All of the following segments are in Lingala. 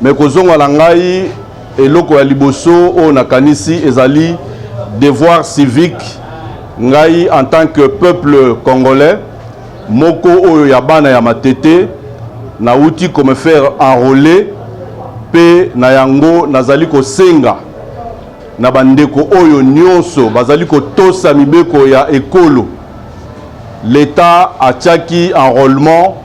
mais kozonga la ngai eloko ya liboso o nakanisi ezali devoir civique ngai en tant que peuple congolais moko oyo ya bana ya matete na uti comme faire enrôler pe na yango nazali kosenga na bandeko oyo nyonso bazali kotosa mibeko ya ekolo. L'État a tchaki enrôlement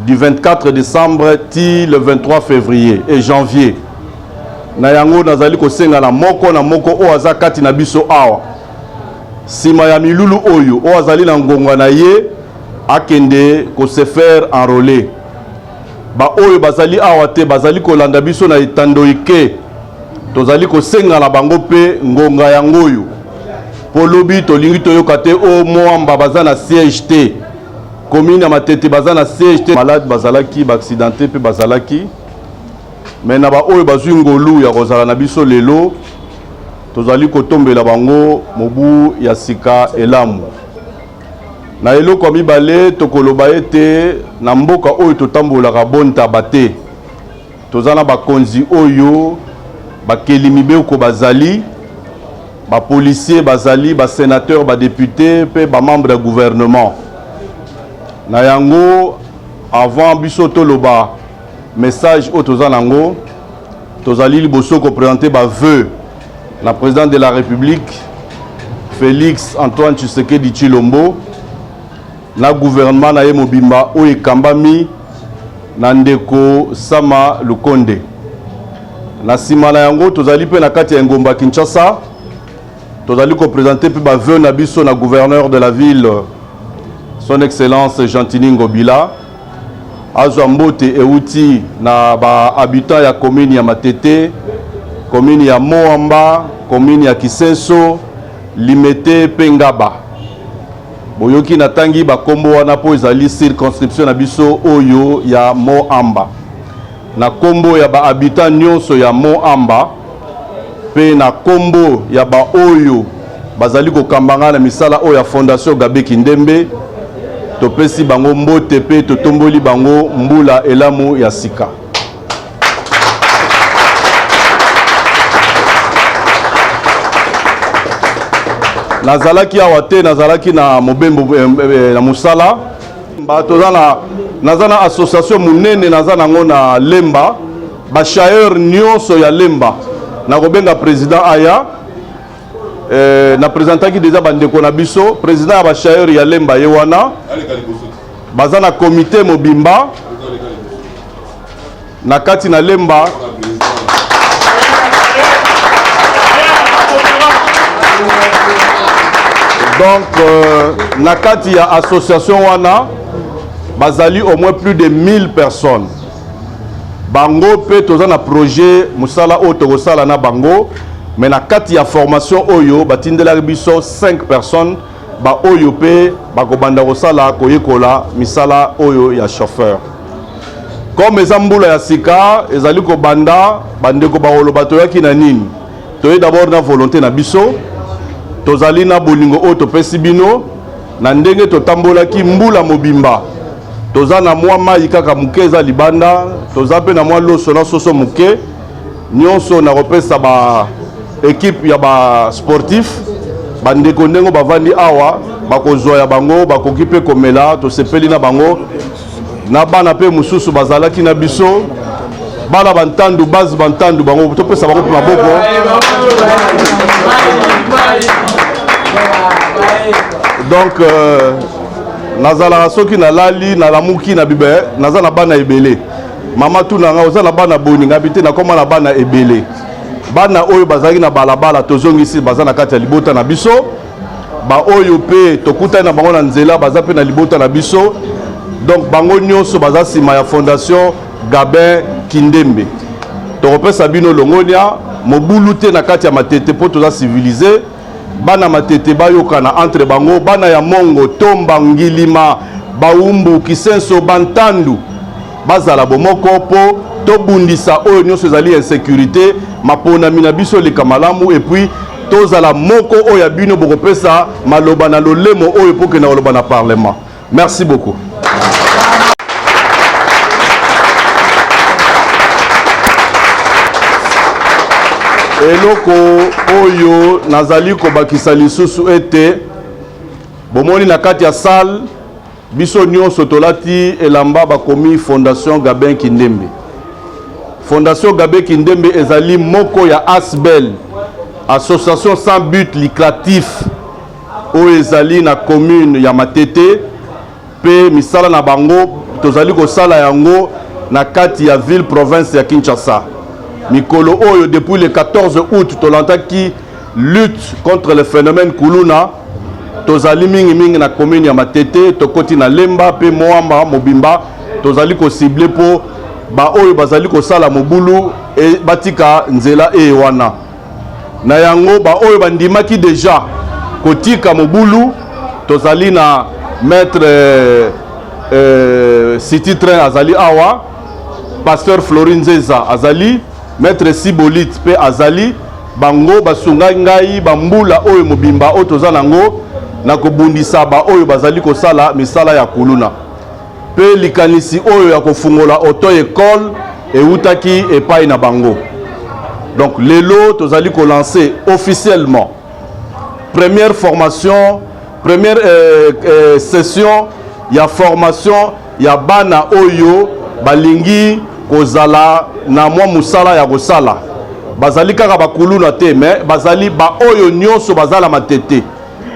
du 24 décembre ti le 23 février et janvier. Na yango nazali kosenga na moko o azakati na biso awa. Sima ya milulu oyo o azali na ngonga na ye akende ko se faire enrôler. Ba oyo bazali awa te bazali kolanda biso na etandoike. Tozali kosenga na bango pe ngonga yango oyo. Polobi tolingi toyoka te o moamba bazana siège te. Commune ya matete bazana siège te. Malade bazalaki ba accidenté pe bazalaki. Mais na ba oyo bazwi ngolu ya kozala na biso lelo tozali kotombela bango mobu ya sika elamu. Na eloko mibale tokoloba ete na mboka oyo totambolaka bonta bate. Tozana bakonzi oyo bakelimibe ko bazali ba policier bazali ba sénateur ba député pe ba membre du gouvernement. Na yango avant biso toloba message au tozanango tozali liboso ko présenter ba vœu la président de la République Félix Antoine Tshisekedi Tshilombo na gouvernement na ye mobimba o ekambami na ndeko Sama Lukonde. Na sima na yango tozali pe na kati ya ngomba Kinshasa tozali ko présenter pe ba vœu na biso na gouverneur de la ville son excellence Gentini Ngobila azwa mbote euti na ba habitants ya commune ya Matete, commune ya Moamba, commune ya Kisenso, Limete pe Ngaba. Boyoki natangi ba kombo wana po ezali circonscription na biso oyo ya Moamba. Na kombo ya ba habitants nyonso ya Moamba pe na kombo ya ba oyo bazali ko kambanga na misala oyo ya fondation Gabe Kindembe topesi bango mbote pe totomboli bango mbula elamu ya sika. Nazalaki awa te nazalaki na mobembo na musala bato nazana association munene nazana ngo na Lemba ba chaeur nyonso ya Lemba na kobenga président aya na présentaki déjà bandeko na biso président ya ba chaeur ya Lemba ye wana bazana comité mobimba na kati na Lemba donc na kati ya association wana bazali au moins plus de 1000 personnes. Bango pe toza na projet musala o tokosala na bango mais na kati ya formation oyo batindela biso 5 personnes ba oyo pe bakobanda kosala koyekola misala oyo ya chauffeur. Comme ezambula ya sika ezali ko banda bandeko ba oloba toyaki na nini toye d'abord na volonté na biso tozali na bolingo o topesi bino na ndenge totambolaki mbula mobimba toza na mwa mai kaka muke eza libanda toza pe na mwa loso na soso muke nyonso na kopesa ba équipe ya ba sportif bandeko ndengo bavandi awa bakozwa ya bango bakoki pe komela tosepeli na bango na bana pe mususu bazalaki na biso bana bantandu base bantandu bango topesa bango pe maboko donc nazala soki na lali na lamuki na bibe nazala bana ebele mama tuna nga ozala bana boni ngabite na koma na bana ebele bana oyo bazali na balabala tozongisi bazana kati ya libota na biso ba oyo pe tokuta na bango na nzela baza pe na libota na biso donc bango nyonso baza sima ya fondation Gabin Kindembe tokopesa bino longonia mobulu te na kati ya matete po toza civilisé bana matete bayokana entre bango bana ya Mongo Tomba Ngilima Baumbu Kisenso Bantandu bazala bomoko po tobundisa oyo nyonso ezali insécurité mapona mina biso le kamalamu et puis tozala moko oyo ya bino bokopesa maloba na lolemo oyo poke na oloba na parlement. Merci beaucoup. eloko oyo nazali kobakisa lisusu ete bomoni na kati ya salle biso nyonso tolati elamba bakomi Fondation Gabin Kindembe. Fondation Gabin Kindembe ezali moko ya ASBEL, association sans but lucratif oyo ezali na commune ya Matete, pe misala na bango tozali kosala yango na kati ya ville province ya Kinshasa. Mikolo oyo depuis le 14 août tolantaki lutte contre le phénomène Kuluna. Tozali mingi na commune ya Matete, tokoti na Lemba pe Moamba Mobimba, tozali ko cibler po ba oyo bazali ko sala mobulu e batika nzela e wana. Na yango ba oyo bandimaki déjà kotika mobulu, tozali na maître City Train azali awa, pasteur Florine Zeza azali, maître Sibolite pe azali, bango basunga ngai bambula oyo mobimba oyo tozana ngo na kobundisa ba oyo bazali kosala misala ya kuluna. Pe likanisi oyo ya kofungola auto école eutaki epai na bango. Donc lelo tozali ko lancer officiellement première formation, première session ya formation ya bana oyo balingi kozala na mwa musala ya kosala. Bazali kaka bakuluna te, mais bazali ba oyo nyonso bazala Matete.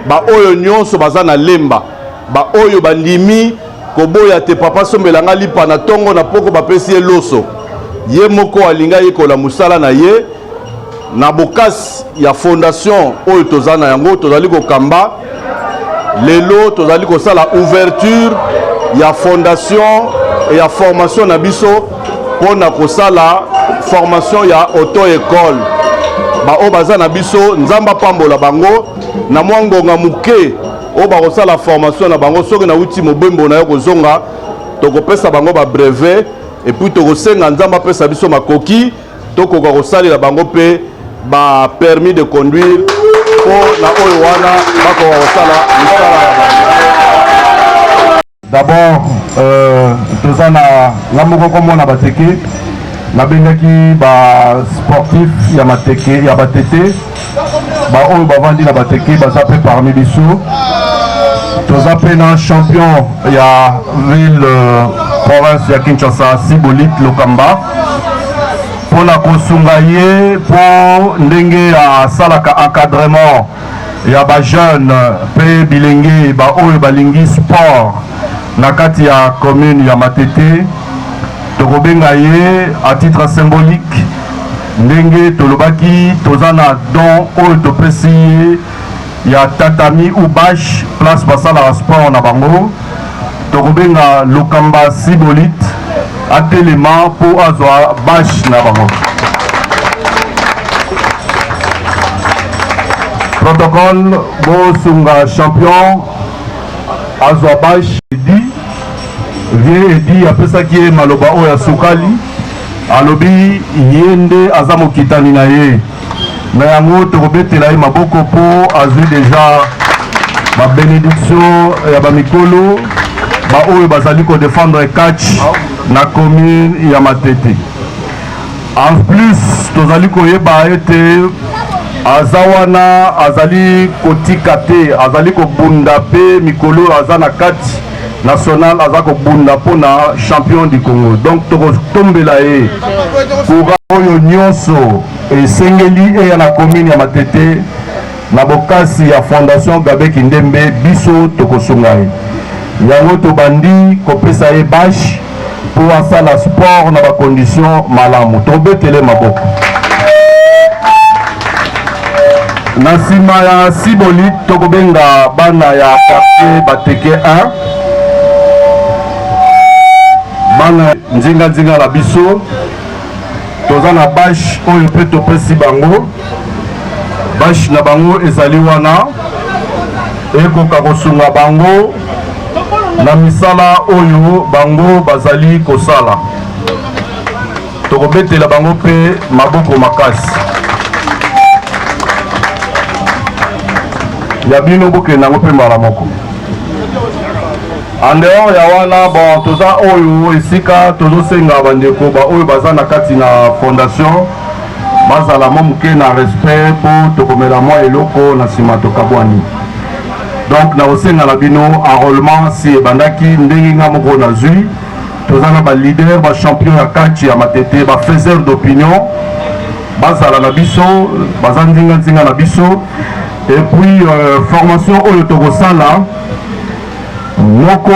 Ba oyo nyonso bazana Lemba. Ba oyo bandimi koboya te papa sombelanga lipa na tongo na poko bapesi ye loso. Ye moko alinga yekola musala na ye. Na bokasi ya fondation oyo tozana yango tozali kokamba. Lelo tozali kosala ouverture ya fondation et ya formation na biso pona kosala formation ya auto-école. Ba o baza na biso nzamba pambola bango na mwangonga muke o ba kosala formation na bango soki na uti mobembo na yo kozonga tokopesa bango ba brevet et puis tokosenga nzamba pesa biso makoki tokoka kosalela bango pe ba permis de conduire po na oyo wana bako kosala misala. D'abord tozana ngamoko komona bateke nabengaki ba sportif ya Mateke ya Batete ba oyo bavandi na Bateke baza pe parmi biso toza pe na champion ya ville province ya Kinshasa Sibolite Lokamba pona kosunga ye po ndenge ya salaka encadrement ya ba jeune pe bilenge ba oyo balingi sport na kati ya commune ya Matete. Tokobenga ye à titre symbolique ndenge tolobaki tozana don oyo topesi ya tatami ou bâche place basala sport na bango. Tokobenga Lokamba Sibolite atelema po azwa bâche na bango. Protocole bosunga champion azwa bâche di vie edi apesaki ye maloba oyo ya sukali alobi yende aza mokitani na ye na yango tokobetela ye maboko po azwi deja babénédiction ya bamikolo ba oyo bazali kodefendre catch na commune ya Matete. En plus tozali koyeba ete aza wana azali kotika te azali kobunda pe mikolo aza na kati national azako bunda pona champion du Congo. Donc tokotombela ye pour oyo nyonso esengeli eya na commune ya Matete na bokasi ya Fondation Gabin Kindembe biso tokosunga ye yango tobandi kopesa ye bâche pour asala sport na ba condition malamu tobetele maboko. Na sima ya Sibolite tokobenga bana ya quartier Bateke 1 bana nzinga la biso toza na bâche oyo pe topesi bango bâche na bango ezali wana ekoka kosunga bango na misala oyo bango bazali kosala tokobetela bango pe maboko makasi ya bino boke nango pe mbala moko. En dehors ya wana bon toza oyo esika tozosenga bandeko ba oyo baza na kati na fondation bazala momuke na respect pour tokomela mwa eloko na nsima tokabwani. Donc na osenga na bino enrôlement si ebandaki ndenge nga moko nazwi tozana ba leader ba champion ya kati ya matete ba faiseur d'opinion bazala na biso bazandinga nzinga na biso. Et puis formation oyo tokosala moko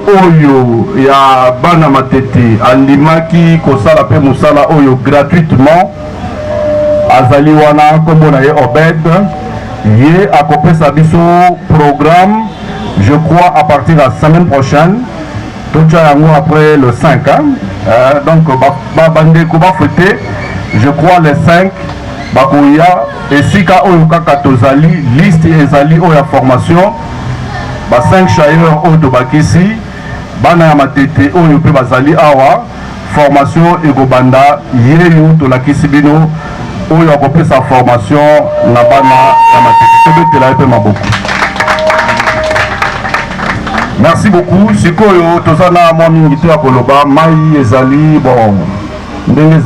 oyo ya bana matete andimaki kosala pe musala oyo gratuitement azali wana kombo na ye Obed ye akopesa biso programme je crois à partir de la semaine prochaine tocha yango après le 5 hein? Donc bandeko bafete je crois les 5 bakoya esika oyo kaka tozali liste ezali oyo ya formation ba 5 chailleurs oyo tobakisi bana ya matete oyo pe bazali awa formation ekobanda yeyo tolakisi bino oyo akopesa formation na bana ya matete tobetela pe maboko. Merci beaucoup. Sikoyo tozana mwa mingi to ya koloba mai ezali bon ndenge